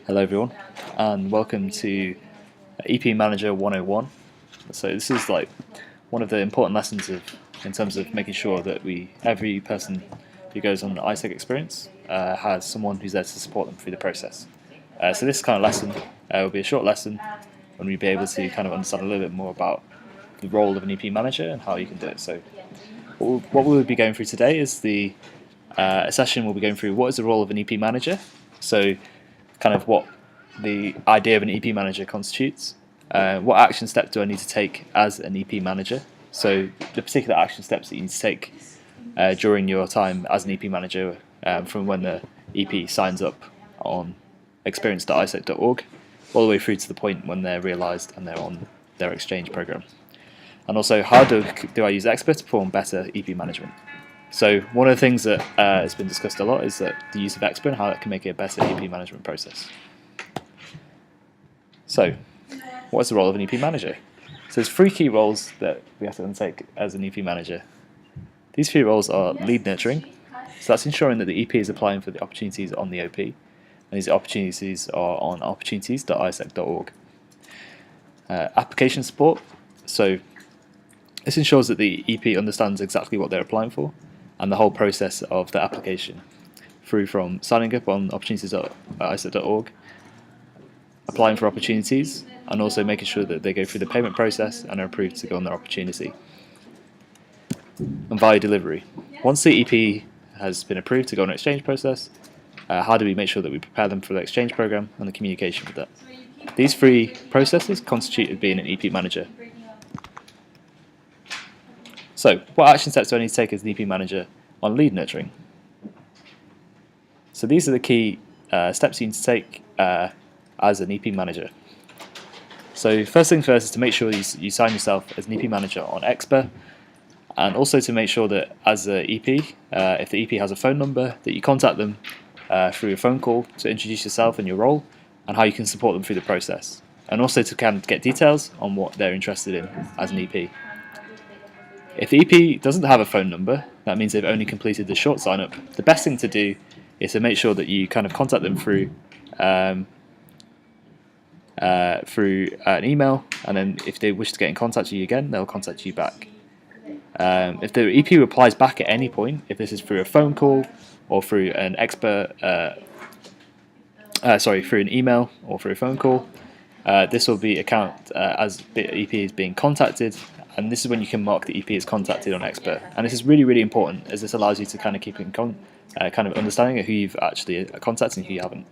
Hello everyone, and welcome to EP Manager 101. So this is like one of the important lessons in terms of making sure that every person who goes on an AIESEC experience has someone who's there to support them through the process. So this kind of lesson will be a short lesson, and we'll be able to kind of understand a little bit more about the role of an EP manager and how you can do it. So what we'll be going through today is a session we'll be going through what is the role of an EP manager. So kind of what the idea of an EP manager constitutes. What action steps do I need to take as an EP manager? So the particular action steps that you need to take during your time as an EP manager from when the EP signs up on experience.aiesec.org all the way through to the point when they're realised and they're on their exchange program. And also, how do I use Expert to perform better EP management? So one of the things that has been discussed a lot is that the use of Expert and how that can make it a better EP management process. So what's the role of an EP manager? So there's three key roles that we have to undertake as an EP manager. These three roles are lead nurturing, so that's ensuring that the EP is applying for the opportunities on the OP, and these opportunities are on opportunities.aiesec.org. Application support, so this ensures that the EP understands exactly what they're applying for and the whole process of the application, through from signing up on opportunities.aiesec.org, applying for opportunities, and also making sure that they go through the payment process and are approved to go on their opportunity. And value delivery. Once the EP has been approved to go on an exchange process, how do we make sure that we prepare them for the exchange program and the communication with that? These three processes constitute being an EP manager. So, what action steps do I need to take as an EP manager on lead nurturing? So these are the key steps you need to take as an EP manager. So first thing first is to make sure you sign yourself as an EP manager on Expert, and also to make sure that as an EP, if the EP has a phone number, that you contact them through a phone call to introduce yourself and your role and how you can support them through the process, and also to kind of get details on what they're interested in as an EP. If the EP doesn't have a phone number, that means they've only completed the short sign up. The best thing to do is to make sure that you kind of contact them through an email, and then if they wish to get in contact with you again, they'll contact you back. If the EP replies back at any point, if this is through a phone call or through an through an email or through a phone call, this will be account as the EP is being contacted, and this is when you can mark the EP as contacted on Expert. And this is really, really important, as this allows you to kind of keep in kind of understanding of who you've actually contacted and who you haven't.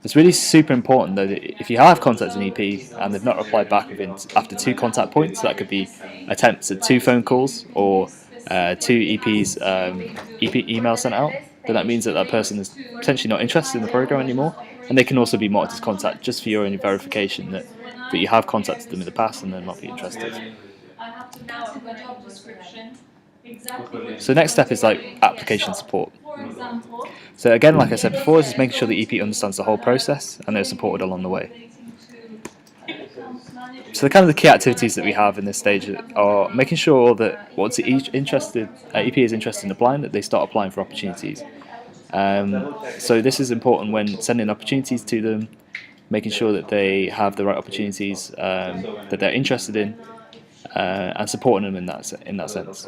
It's really super important though that if you have contacted an EP and they've not replied back after 2 contact points, so that could be attempts at 2 phone calls or 2 EPs EP emails sent out, then that means that that person is potentially not interested in the program anymore, and they can also be marked as contact just for your own verification that you have contacted them in the past and they're not be interested. So next step is like application support. So again, like I said before, this is making sure the EP understands the whole process and they're supported along the way. So the key activities that we have in this stage are making sure that once each EP is interested in applying, that they start applying for opportunities. So this is important when sending opportunities to them, making sure that they have the right opportunities that they're interested in, and supporting them in that sense.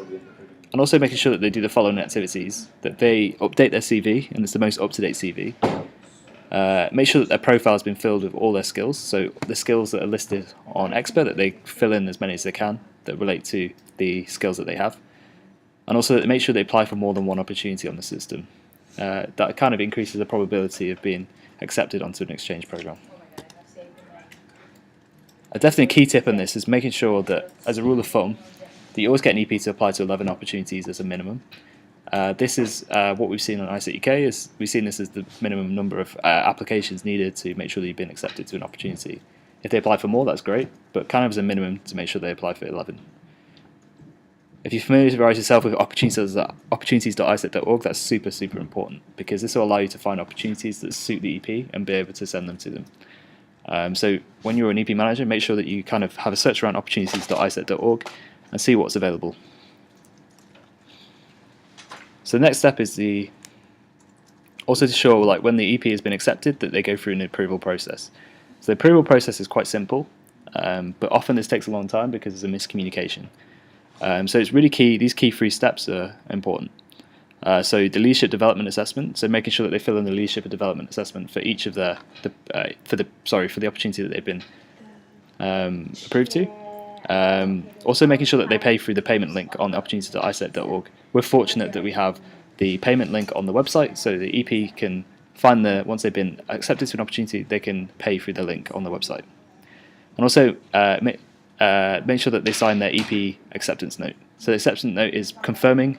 And also making sure that they do the following activities: that they update their CV, and it's the most up-to-date CV. Make sure that their profile has been filled with all their skills, so the skills that are listed on Expert, that they fill in as many as they can that relate to the skills that they have. And also that they make sure they apply for more than one opportunity on the system. That kind of increases the probability of being accepted onto an exchange program. Definitely a key tip on this is making sure that, as a rule of thumb, that you always get an EP to apply to 11 opportunities as a minimum. This is what we've seen on AIESEC UK, is we've seen this as the minimum number of applications needed to make sure that you've been accepted to an opportunity. If they apply for more, that's great, but kind of as a minimum to make sure they apply for 11. If you familiarise yourself with opportunities.aiesec.org, that's super, super important, because this will allow you to find opportunities that suit the EP and be able to send them to them. So when you're an EP manager, make sure that you kind of have a search around opportunities.aiesec.org and see what's available. So the next step is the Also to show like when the EP has been accepted that they go through an approval process. So the approval process is quite simple, but often this takes a long time because there's a miscommunication. So it's really key, these key 3 steps are important. So the leadership development assessment, so making sure that they fill in the leadership and development assessment for each of for the opportunity that they've been approved to. Also making sure that they pay through the payment link on opportunity.aisec.org. We're fortunate that we have the payment link on the website, so the EP can find once they've been accepted to an opportunity, they can pay through the link on the website. And also make sure that they sign their EP acceptance note. So the acceptance note is confirming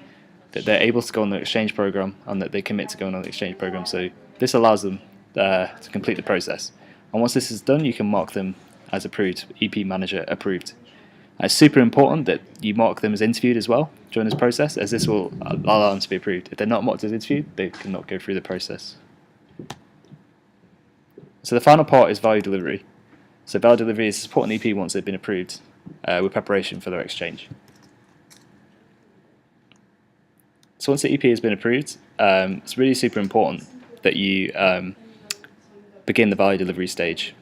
that they're able to go on the exchange program and that they commit to going on the exchange program. So this allows them to complete the process. And once this is done, you can mark them as approved, EP manager approved. And it's super important that you mark them as interviewed as well during this process, as this will allow them to be approved. If they're not marked as interviewed, they cannot go through the process. So the final part is value delivery. So value delivery is supporting EP once they've been approved with preparation for their exchange. So once the EP has been approved, it's really super important that you begin the value delivery stage.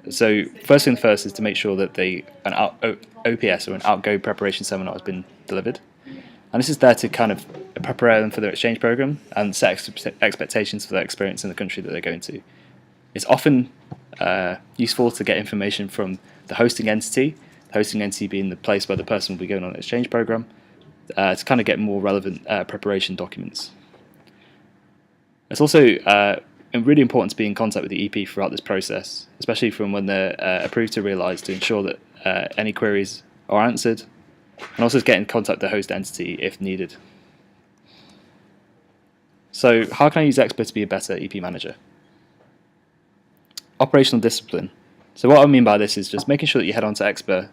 So first thing first is to make sure that an OPS or an outgo preparation seminar has been delivered. And this is there to kind of prepare them for their exchange program and set expectations for their experience in the country that they're going to. It's often useful to get information from the hosting entity being the place where the person will be going on an exchange program, to kind of get more relevant preparation documents. It's also really important to be in contact with the EP throughout this process, especially from when they're approved to realise, to ensure that any queries are answered, and also to get in contact with the host entity if needed. So how can I use Expo to be a better EP manager? Operational discipline. So what I mean by this is just making sure that you head on to Expo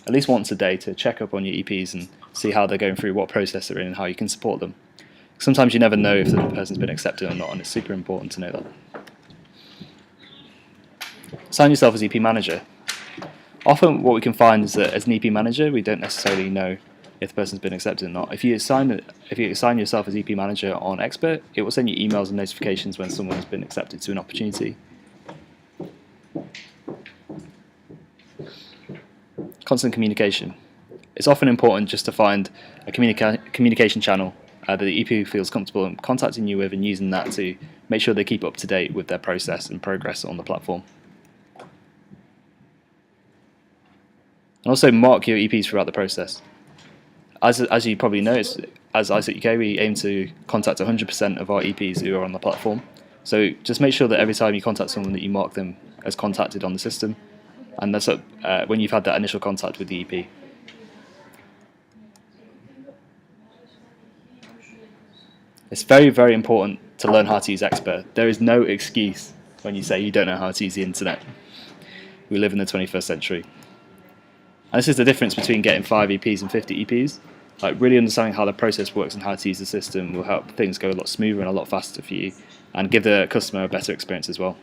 at least once a day to check up on your EPs and see how they're going through, what process they're in, and how you can support them. Sometimes you never know if the person's been accepted or not, and it's super important to know that. Assign yourself as EP manager. Often what we can find is that as an EP manager, we don't necessarily know if the person's been accepted or not. If you assign yourself as EP manager on Expert, it will send you emails and notifications when someone has been accepted to an opportunity. Constant communication. It's often important just to find a communication channel that the EP feels comfortable in contacting you with, and using that to make sure they keep up to date with their process and progress on the platform. And also mark your EPs throughout the process. As you probably know, as AIESEC UK, we aim to contact 100% of our EPs who are on the platform. So just make sure that every time you contact someone that you mark them as contacted on the system, and that's when you've had that initial contact with the EP. It's very, very important to learn how to use Expert. There is no excuse when you say you don't know how to use the internet. We live in the 21st century. And this is the difference between getting 5 EPs and 50 EPs. Like, really understanding how the process works and how to use the system will help things go a lot smoother and a lot faster for you, and give the customer a better experience as well.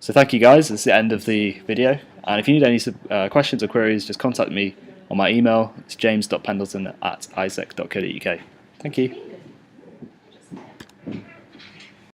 So thank you guys, that's the end of the video. And if you need any questions or queries, just contact me on my email. It's james.pendleton@aisec.co.uk. Thank you.